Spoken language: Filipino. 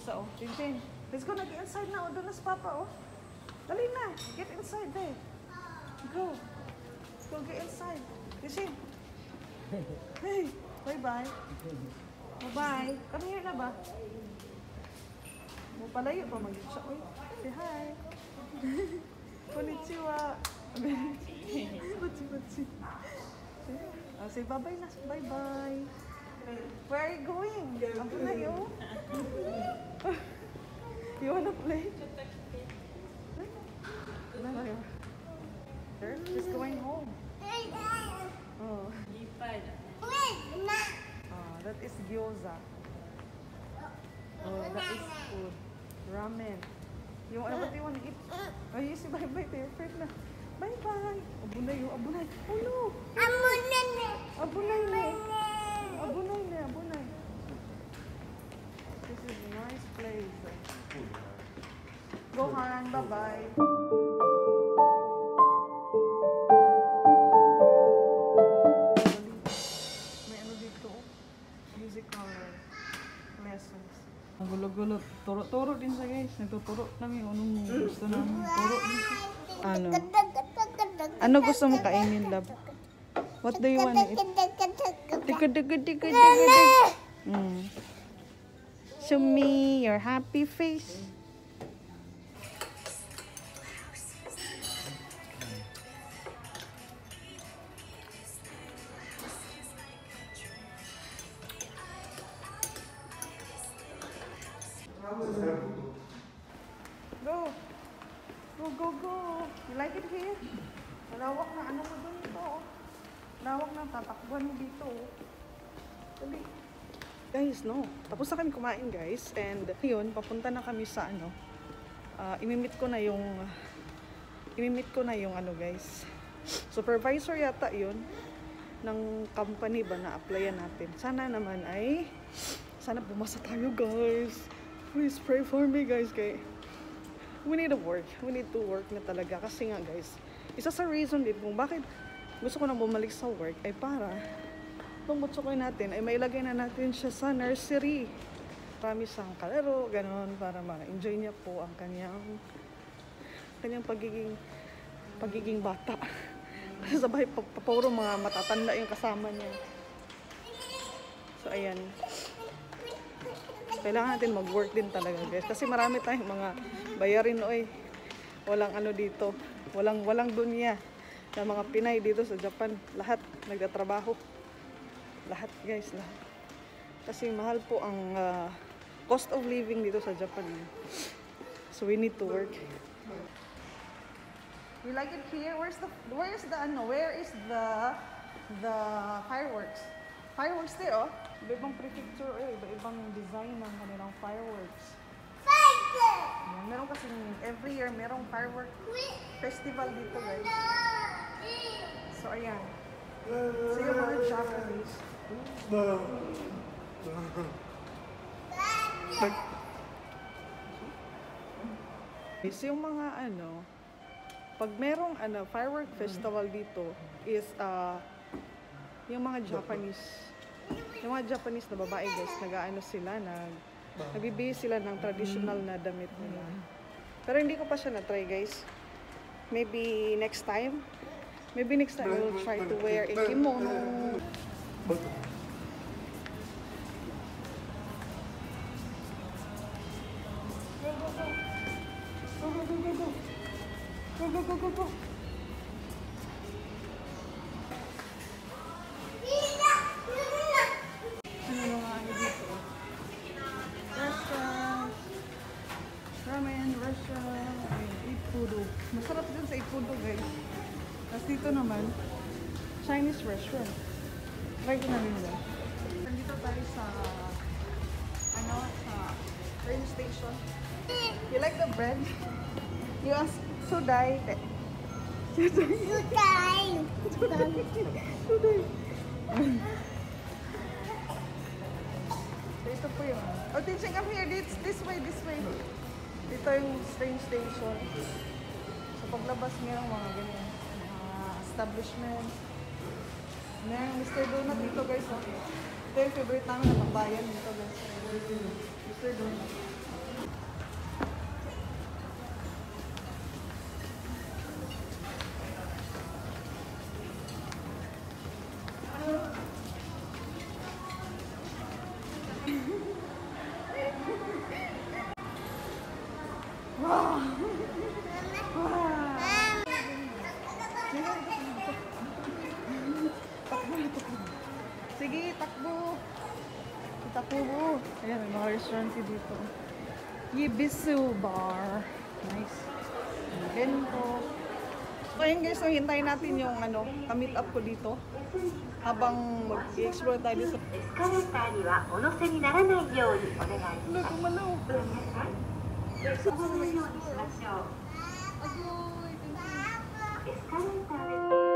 pizza, oh. Tintin. Let's go, get inside na. Doon na si Papa, oh. Dali na. Get inside, there. Go. Go get inside. Tintin. Hey. Bye-bye. Bye-bye. Come here na ba? Mo palayo pa mag-itsa. Uy, say hi. Konnichiwa. Bachi-bachi. Say bye-bye na. Bye-bye. Where are you going? Apo na yun. You wanna play? She's going home. Oh. That is gyoza. Oh, that is food. Ramen. You want what do you want to eat? Oh, you say bye-bye to your friend na. Bye-bye. Abunay yun, abunay. Oh no! Abunay na. Abunay na. Abunay na, abunay. This is a nice place. Go Han, bye-bye. May ano dito? Musical lessons. Ang gulo-gulo. Turo-turo din sa guys. Nagtuturo namin anong gusto namin. Turo din siya. Ano? Ano gusto mo kainin, love? What do you want to eat? Tikad. Show me your happy face. Go. You like it here? Malawak na ano mo doon ito. Lawak na tatakbuhan mo dito. Dali. Guys, no. Tapos na kami kumain, guys. And yun, papunta na kami sa ano. Imimit ko na yung ano, guys. Supervisor yata yun ng company ba na applyan natin. Sana naman ay bumasa tayo, guys. Please pray for me, guys. Kay we need to work na talaga kasi nga, guys, isa sa reason din kung bakit gusto ko na bumalik sa work ay para itong butsukoy natin ay mailagay na natin siya sa nursery. Marami siyang kalaro, ganon, para ma-enjoy niya po ang kanyang pagiging bata. Kasi sa bahay puro mga matatanda yung kasama niya. So ayan, kailangan natin mag-work din talaga, guys, kasi marami tayong mga bayarin, oy. Walang ano dito, walang dunya na mga Pinay dito sa Japan. Lahat nagtatrabaho. Lahat, guys, lahat. Kasi mahal po ang cost of living dito sa Japan. So we need to work. You like it here? Where is the fireworks? Fireworks there, oh. Iba-ibang prefecture, iba-ibang design ng kanilang fireworks. Ayan, meron kasi every year merong firework festival dito, guys. So ayan. So yung mga Japanese. So yung mga ano, pag merong firework festival dito is yung mga Japanese na babae, guys, nag-aano sila, nagbibihis sila ng traditional na damit nila. Pero hindi ko pa siya na-try, guys. Maybe next time I will try to wear a kimono. Go. Masarap din sa Ipudo, guys. Tapos dito naman, Chinese restaurant. Try ko na rin ba? Nandito tayo sa train station. You like the bread? You ask Suday. Suday. Ito po yung... Oh, teaching, come here. This way. Dito yung train station. So paglabas merong mga ganyan, establishment. Merong Mr. Donut dito, guys. Ito yung favorite namin na pambayan dito, guys. Mr. Donut. Sige, takbo. Takbo. Ayan, may mga restaurant dito. Yibisu Bar. Nice. Bento. So ayun guys, so hintayin natin yung ka-meet up ko dito. Habang mag-explore tayo dito. エスカレーターにはお乗せにならないようにお願いします。 Kumalaw. そのようにしましょう。エスカレーターです。